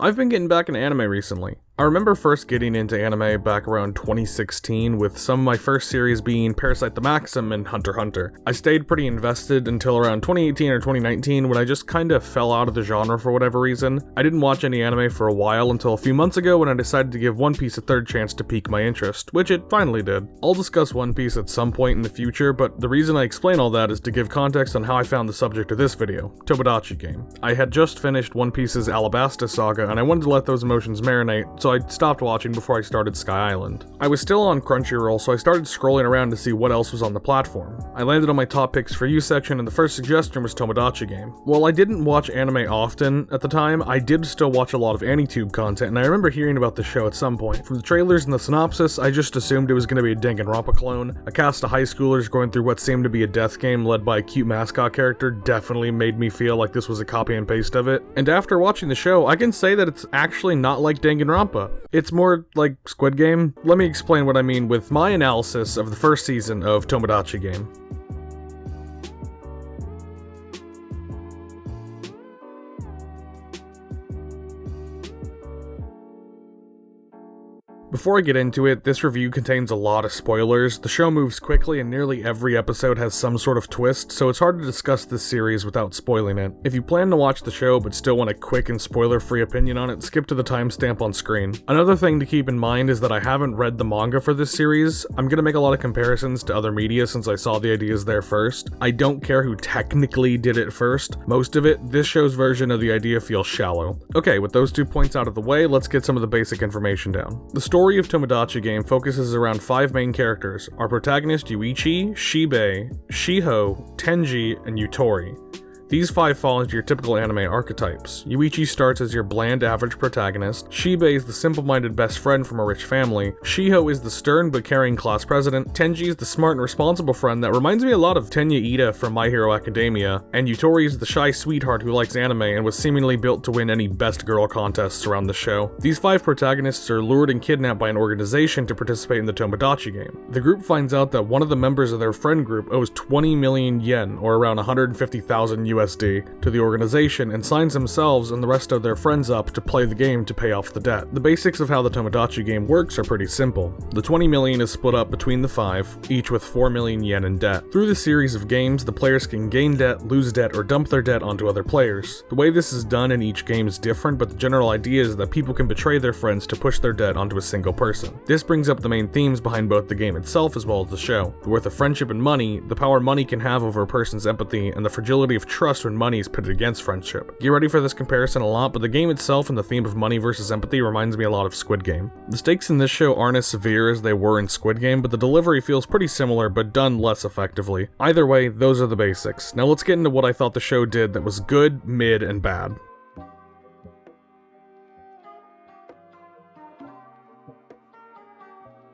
I've been getting back into anime recently. I remember first getting into anime back around 2016 with some of my first series being Parasite the Maxim and Hunter x Hunter. I stayed pretty invested until around 2018 or 2019 when I just kinda fell out of the genre for whatever reason. I didn't watch any anime for a while until a few months ago when I decided to give One Piece a third chance to pique my interest, which it finally did. I'll discuss One Piece at some point in the future, but the reason I explain all that is to give context on how I found the subject of this video, Tomodachi Game. I had just finished One Piece's Alabasta saga and I wanted to let those emotions marinate, so I stopped watching before I started Sky Island. I was still on Crunchyroll, so I started scrolling around to see what else was on the platform. I landed on my top picks for you section and the first suggestion was Tomodachi Game. While I didn't watch anime often at the time, I did still watch a lot of AniTube content, and I remember hearing about the show at some point. From the trailers and the synopsis, I just assumed it was going to be a Danganronpa clone. A cast of high schoolers going through what seemed to be a death game led by a cute mascot character definitely made me feel like this was a copy and paste of it. And after watching the show, I can say that it's actually not like Danganronpa. It's more like Squid Game. Let me explain what I mean with my analysis of the first season of Tomodachi Game. Before I get into it, this review contains a lot of spoilers. The show moves quickly and nearly every episode has some sort of twist, so it's hard to discuss this series without spoiling it. If you plan to watch the show but still want a quick and spoiler-free opinion on it, skip to the timestamp on screen. Another thing to keep in mind is that I haven't read the manga for this series. I'm gonna make a lot of comparisons to other media since I saw the ideas there first. I don't care who technically did it first. Most of it, this show's version of the idea feels shallow. Okay, with those 2 points out of the way, let's get some of the basic information down. The story of Tomodachi Game focuses around 5 main characters, our protagonist Yuichi, Shibei, Shiho, Tenji, and Yutori. These 5 fall into your typical anime archetypes. Yuichi starts as your bland average protagonist, Shibei is the simple-minded best friend from a rich family, Shiho is the stern but caring class president, Tenji is the smart and responsible friend that reminds me a lot of Tenya Ida from My Hero Academia, and Yutori is the shy sweetheart who likes anime and was seemingly built to win any best girl contests around the show. These 5 protagonists are lured and kidnapped by an organization to participate in the Tomodachi Game. The group finds out that one of the members of their friend group owes 20 million yen, or around 150,000 USD, to the organization and signs themselves and the rest of their friends up to play the game to pay off the debt. The basics of how the Tomodachi Game works are pretty simple. The 20 million is split up between the 5, each with 4 million yen in debt. Through the series of games, the players can gain debt, lose debt, or dump their debt onto other players. The way this is done in each game is different, but the general idea is that people can betray their friends to push their debt onto a single person. This brings up the main themes behind both the game itself as well as the show. The worth of friendship and money, the power money can have over a person's empathy, and the fragility of trust when money is pitted against friendship. Get ready for this comparison a lot, but the game itself and the theme of money versus empathy reminds me a lot of Squid Game. The stakes in this show aren't as severe as they were in Squid Game, but the delivery feels pretty similar but done less effectively. Either way, those are the basics. Now let's get into what I thought the show did that was good, mid, and bad.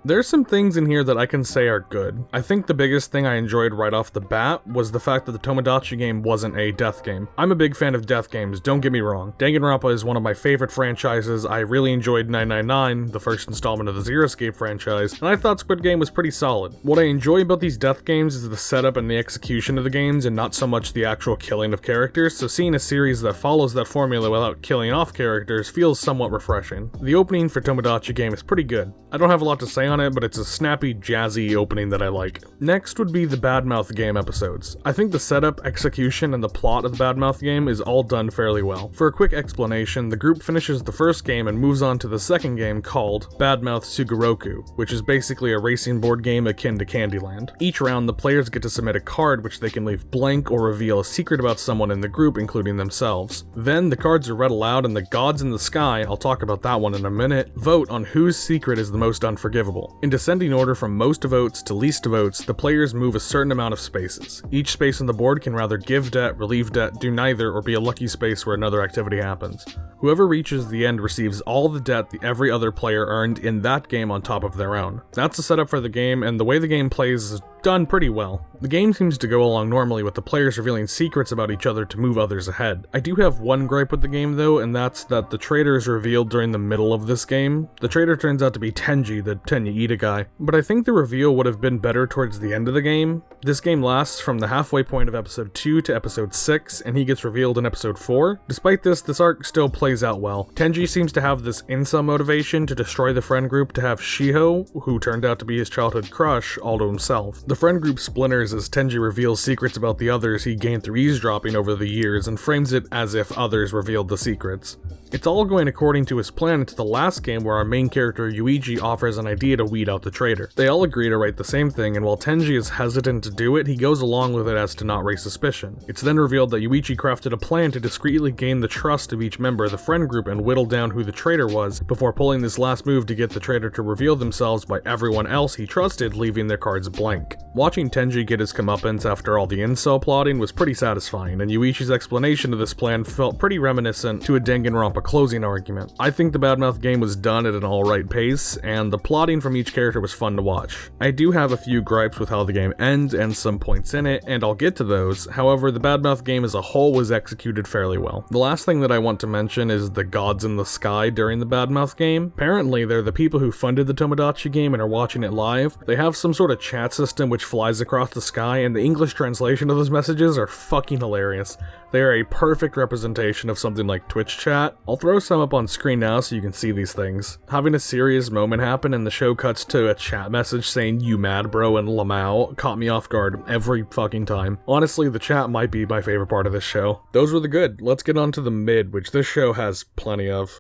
There's some things in here that I can say are good. I think the biggest thing I enjoyed right off the bat was the fact that the Tomodachi Game wasn't a death game. I'm a big fan of death games, don't get me wrong. Danganronpa is one of my favorite franchises. I really enjoyed 999, the first installment of the Zero Escape franchise, and I thought Squid Game was pretty solid. What I enjoy about these death games is the setup and the execution of the games and not so much the actual killing of characters, so seeing a series that follows that formula without killing off characters feels somewhat refreshing. The opening for Tomodachi Game is pretty good. I don't have a lot to say on it, but it's a snappy, jazzy opening that I like. Next would be the Badmouth Game episodes. I think the setup, execution, and the plot of the Badmouth Game is all done fairly well. For a quick explanation, the group finishes the first game and moves on to the second game called Badmouth Sugoroku, which is basically a racing board game akin to Candyland. Each round, the players get to submit a card which they can leave blank or reveal a secret about someone in the group, including themselves. Then, the cards are read aloud and the gods in the sky, I'll talk about that one in a minute, vote on whose secret is the most unforgivable. In descending order from most votes to least votes, the players move a certain amount of spaces. Each space on the board can rather give debt, relieve debt, do neither, or be a lucky space where another activity happens. Whoever reaches the end receives all the debt every other player earned in that game on top of their own. That's the setup for the game, and the way the game plays is done pretty well. The game seems to go along normally with the players revealing secrets about each other to move others ahead. I do have one gripe with the game though, and that's that the traitor is revealed during the middle of this game. The traitor turns out to be Tenji, the Tenya eat a guy, but I think the reveal would have been better towards the end of the game. This game lasts from the halfway point of episode 2 to episode 6, and he gets revealed in episode 4. Despite this arc still plays out well. Tenji seems to have this incel motivation to destroy the friend group to have Shiho, who turned out to be his childhood crush, all to himself. The friend group splinters as Tenji reveals secrets about the others he gained through eavesdropping over the years and frames it as if others revealed the secrets. It's all going according to his plan into the last game where our main character Yuichi offers an idea to weed out the traitor. They all agree to write the same thing, and while Tenji is hesitant to do it, he goes along with it as to not raise suspicion. It's then revealed that Yuichi crafted a plan to discreetly gain the trust of each member of the friend group and whittle down who the traitor was, before pulling this last move to get the traitor to reveal themselves by everyone else he trusted, leaving their cards blank. Watching Tenji get his comeuppance after all the incel plotting was pretty satisfying, and Yuichi's explanation of this plan felt pretty reminiscent to a Danganronpa closing argument. I think the Badmouth game was done at an alright pace, and the plotting from each character was fun to watch. I do have a few gripes with how the game ends and some points in it, and I'll get to those. However, the Badmouth game as a whole was executed fairly well. The last thing that I want to mention is the gods in the sky during the Badmouth game. Apparently, they're the people who funded the Tomodachi game and are watching it live. They have some sort of chat system which flies across the sky, and the English translation of those messages are fucking hilarious. They are a perfect representation of something like Twitch chat. I'll throw some up on screen now so you can see these things. Having a serious moment happen and the show cuts to a chat message saying "you mad bro" and Lamau caught me off guard every fucking time. Honestly, the chat might be my favorite part of this show. Those were the good. Let's get on to the mid, which this show has plenty of.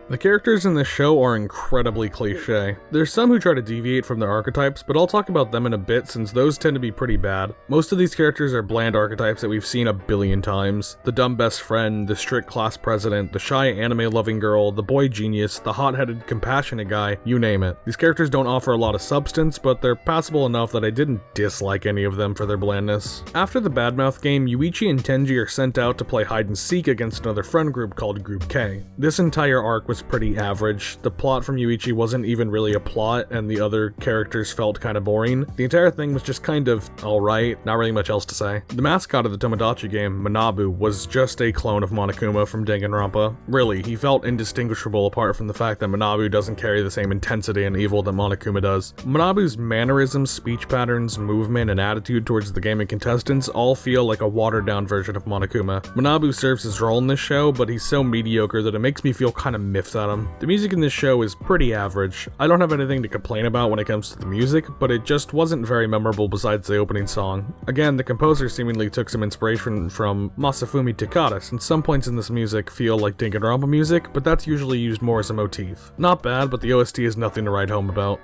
The characters in this show are incredibly cliché. There's some who try to deviate from their archetypes, but I'll talk about them in a bit since those tend to be pretty bad. Most of these characters are bland archetypes that we've seen a billion times. The dumb best friend, the strict class president, the shy anime-loving girl, the boy genius, the hot-headed compassionate guy, you name it. These characters don't offer a lot of substance, but they're passable enough that I didn't dislike any of them for their blandness. After the Badmouth game, Yuichi and Tenji are sent out to play hide-and-seek against another friend group called Group K. This entire arc was pretty average. The plot from Yuichi wasn't even really a plot, and the other characters felt kind of boring. The entire thing was just kind of alright, not really much else to say. The mascot of the Tomodachi game, Manabu, was just a clone of Monokuma from Danganronpa. Really, he felt indistinguishable apart from the fact that Manabu doesn't carry the same intensity and evil that Monokuma does. Manabu's mannerisms, speech patterns, movement, and attitude towards the gaming contestants all feel like a watered-down version of Monokuma. Manabu serves his role in this show, but he's so mediocre that it makes me feel kind of miffed at him. The music in this show is pretty average. I don't have anything to complain about when it comes to the music, but it just wasn't very memorable besides the opening song. Again, the composer seemingly took some inspiration from Masafumi Takada, since some points in this music feel like Danganronpa music, but that's usually used more as a motif. Not bad, but the OST is nothing to write home about.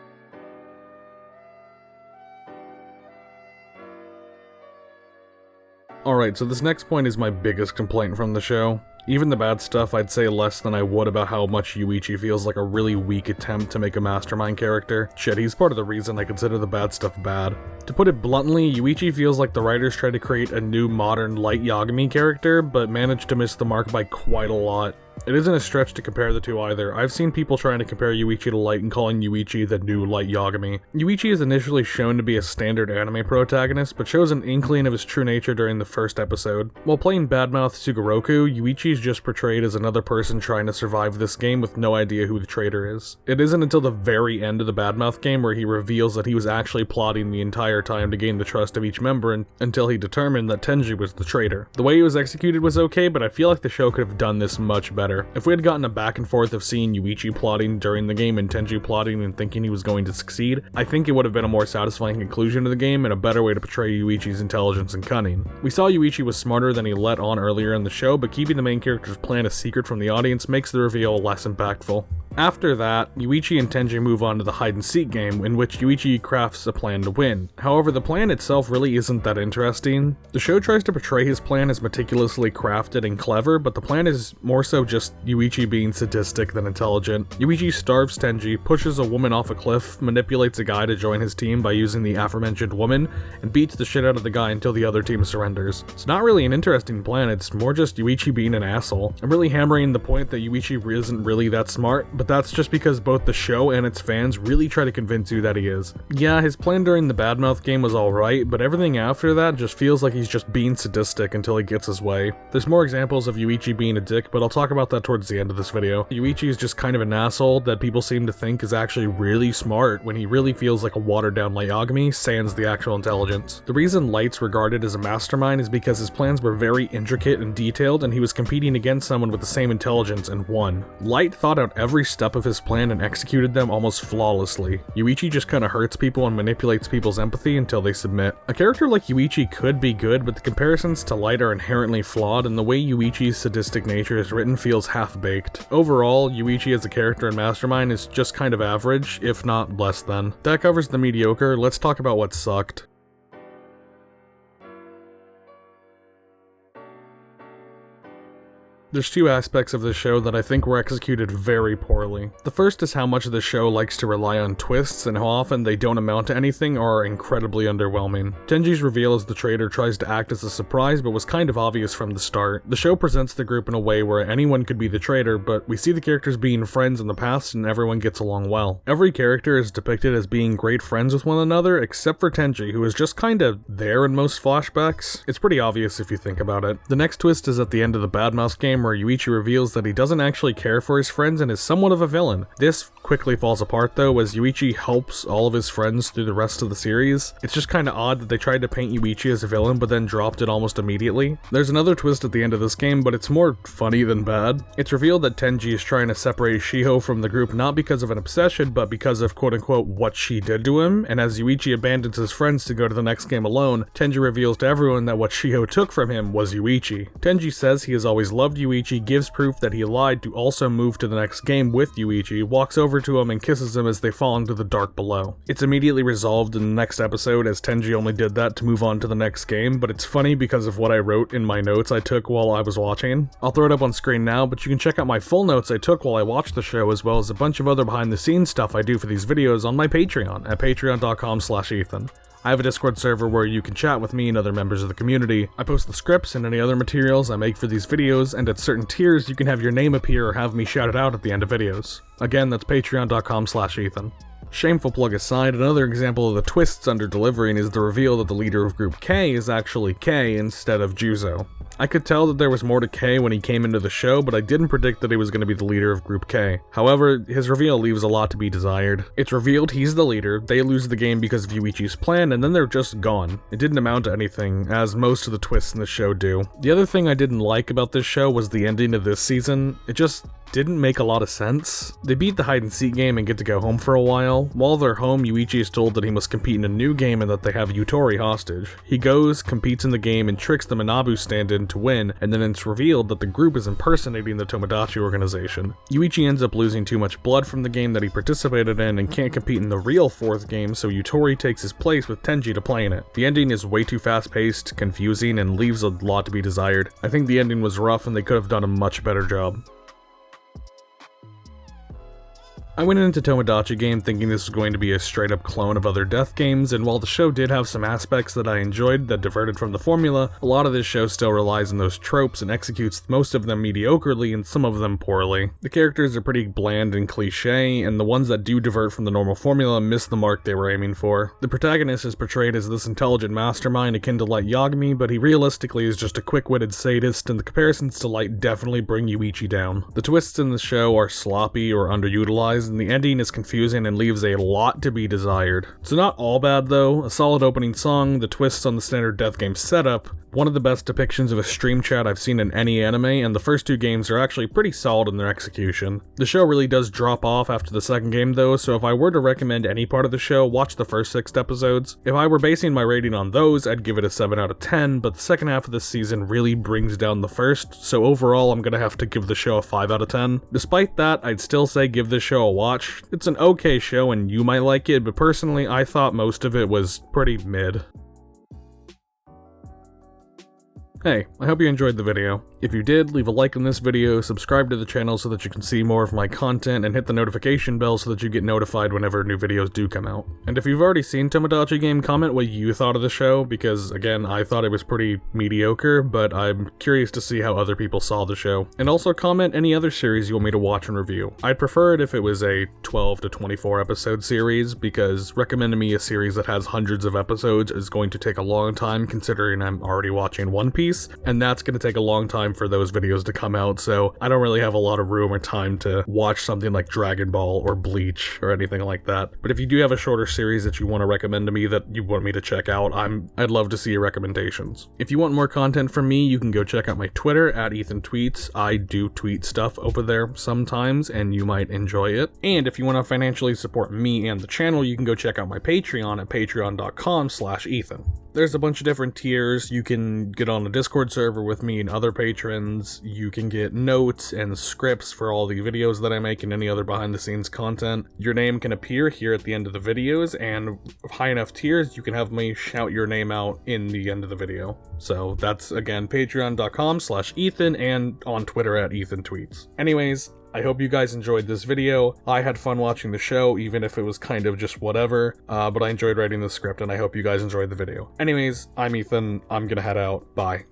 Alright, so this next point is my biggest complaint from the show. Even the bad stuff, I'd say less than I would about how much Yuichi feels like a really weak attempt to make a mastermind character. Shit, he's part of the reason I consider the bad stuff bad. To put it bluntly, Yuichi feels like the writers tried to create a new modern Light Yagami character, but managed to miss the mark by quite a lot. It isn't a stretch to compare the two either. I've seen people trying to compare Yuichi to Light and calling Yuichi the new Light Yagami. Yuichi is initially shown to be a standard anime protagonist, but shows an inkling of his true nature during the first episode. While playing Badmouth Sugoroku, Yuichi is just portrayed as another person trying to survive this game with no idea who the traitor is. It isn't until the very end of the Badmouth game where he reveals that he was actually plotting the entire time to gain the trust of each member until he determined that Tenji was the traitor. The way it was executed was okay, but I feel like the show could have done this much better. If we had gotten a back and forth of seeing Yuichi plotting during the game and Tenji plotting and thinking he was going to succeed, I think it would have been a more satisfying conclusion to the game and a better way to portray Yuichi's intelligence and cunning. We saw Yuichi was smarter than he let on earlier in the show, but keeping the main character's plan a secret from the audience makes the reveal less impactful. After that, Yuichi and Tenji move on to the hide-and-seek game, in which Yuichi crafts a plan to win. However, the plan itself really isn't that interesting. The show tries to portray his plan as meticulously crafted and clever, but the plan is more so just Yuichi being sadistic than intelligent. Yuichi starves Tenji, pushes a woman off a cliff, manipulates a guy to join his team by using the aforementioned woman, and beats the shit out of the guy until the other team surrenders. It's not really an interesting plan, it's more just Yuichi being an asshole. I'm really hammering the point that Yuichi isn't really that smart, but but that's just because both the show and its fans really try to convince you that he is. Yeah, his plan during the Badmouth game was alright, but everything after that just feels like he's just being sadistic until he gets his way. There's more examples of Yuichi being a dick, but I'll talk about that towards the end of this video. Yuichi is just kind of an asshole that people seem to think is actually really smart when he really feels like a watered down Light Yagami, sans the actual intelligence. The reason Light's regarded as a mastermind is because his plans were very intricate and detailed, and he was competing against someone with the same intelligence and won. Light thought out every step of his plan and executed them almost flawlessly. Yuichi just kinda hurts people and manipulates people's empathy until they submit. A character like Yuichi could be good, but the comparisons to Light are inherently flawed, and the way Yuichi's sadistic nature is written feels half-baked. Overall, Yuichi as a character in Mastermind is just kind of average, if not less than. That covers the mediocre, let's talk about what sucked. There's two aspects of this show that I think were executed very poorly. The first is how much the show likes to rely on twists and how often they don't amount to anything or are incredibly underwhelming. Tenji's reveal as the traitor tries to act as a surprise but was kind of obvious from the start. The show presents the group in a way where anyone could be the traitor, but we see the characters being friends in the past and everyone gets along well. Every character is depicted as being great friends with one another except for Tenji, who is just kinda there in most flashbacks. It's pretty obvious if you think about it. The next twist is at the end of the Badmouth game where Yuichi reveals that he doesn't actually care for his friends and is somewhat of a villain. This quickly falls apart though, as Yuichi helps all of his friends through the rest of the series. It's just kinda odd that they tried to paint Yuichi as a villain but then dropped it almost immediately. There's another twist at the end of this game, but it's more funny than bad. It's revealed that Tenji is trying to separate Shiho from the group not because of an obsession, but because of quote-unquote what she did to him, and as Yuichi abandons his friends to go to the next game alone, Tenji reveals to everyone that what Shiho took from him was Yuichi. Tenji says he has always loved Yuichi, gives proof that he lied to also move to the next game with Yuichi, walks over to him and kisses him as they fall into the dark below. It's immediately resolved in the next episode as Tenji only did that to move on to the next game, but it's funny because of what I wrote in my notes I took while I was watching. I'll throw it up on screen now, but you can check out my full notes I took while I watched the show as well as a bunch of other behind the scenes stuff I do for these videos on my Patreon at patreon.com/Eithan. I have a Discord server where you can chat with me and other members of the community. I post the scripts and any other materials I make for these videos, and at certain tiers you can have your name appear or have me shouted out at the end of videos. Again, that's patreon.com/Eithan. Shameful plug aside, another example of the twists under delivering is the reveal that the leader of Group K is actually K instead of Juzo. I could tell that there was more to K when he came into the show, but I didn't predict that he was going to be the leader of Group K. However, his reveal leaves a lot to be desired. It's revealed he's the leader, they lose the game because of Yuichi's plan, and then they're just gone. It didn't amount to anything, as most of the twists in the show do. The other thing I didn't like about this show was the ending of this season. It just didn't make a lot of sense. They beat the hide and seek game and get to go home for a while. While they're home, Yuichi is told that he must compete in a new game and that they have Yutori hostage. He goes, competes in the game, and tricks the Manabu stand-in to win, and then it's revealed that the group is impersonating the Tomodachi organization. Yuichi ends up losing too much blood from the game that he participated in and can't compete in the real fourth game, so Yutori takes his place with Tenji to play in it. The ending is way too fast-paced, confusing, and leaves a lot to be desired. I think the ending was rough and they could have done a much better job. I went into Tomodachi Game thinking this was going to be a straight-up clone of other death games, and while the show did have some aspects that I enjoyed that diverted from the formula, a lot of this show still relies on those tropes and executes most of them mediocrely and some of them poorly. The characters are pretty bland and cliche, and the ones that do divert from the normal formula miss the mark they were aiming for. The protagonist is portrayed as this intelligent mastermind akin to Light Yagami, but he realistically is just a quick-witted sadist, and the comparisons to Light definitely bring Yuichi down. The twists in the show are sloppy or underutilized, and the ending is confusing and leaves a lot to be desired. So not all bad though, a solid opening song, the twists on the standard death game setup, one of the best depictions of a stream chat I've seen in any anime, and the first two games are actually pretty solid in their execution. The show really does drop off after the second game though, so if I were to recommend any part of the show, watch the first 6 episodes. If I were basing my rating on those, I'd give it a 7 out of 10, but the second half of this season really brings down the first, so overall I'm gonna have to give the show a 5 out of 10. Despite that, I'd still say give this show a watch. It's an okay show and you might like it, but personally I thought most of it was pretty mid. Hey, I hope you enjoyed the video. If you did, leave a like on this video, subscribe to the channel so that you can see more of my content, and hit the notification bell so that you get notified whenever new videos do come out. And if you've already seen Tomodachi Game, comment what you thought of the show, because again, I thought it was pretty mediocre, but I'm curious to see how other people saw the show. And also comment any other series you want me to watch and review. I'd prefer it if it was a 12 to 24 episode series, because recommending me a series that has hundreds of episodes is going to take a long time considering I'm already watching One Piece, and that's going to take a long time for those videos to come out, so I don't really have a lot of room or time to watch something like Dragon Ball or Bleach or anything like that. But if you do have a shorter series that you want to recommend to me that you want me to check out, I'd love to see your recommendations. If you want more content from me, you can go check out my Twitter at Eithan Tweets. I do tweet stuff over there sometimes, and you might enjoy it. And if you want to financially support me and the channel, you can go check out my Patreon at patreon.com/Eithan. There's a bunch of different tiers. You can get on a Discord server with me and other patrons. You can get notes and scripts for all the videos that I make and any other behind the scenes content. Your name can appear here at the end of the videos, and high enough tiers, you can have me shout your name out in the end of the video. So that's, again, patreon.com/Eithan and on Twitter at Eithan Tweets. Anyways, I hope you guys enjoyed this video. I had fun watching the show, even if it was kind of just whatever, but I enjoyed writing the script, and I hope you guys enjoyed the video. Anyways, I'm Eithan. I'm gonna head out. Bye.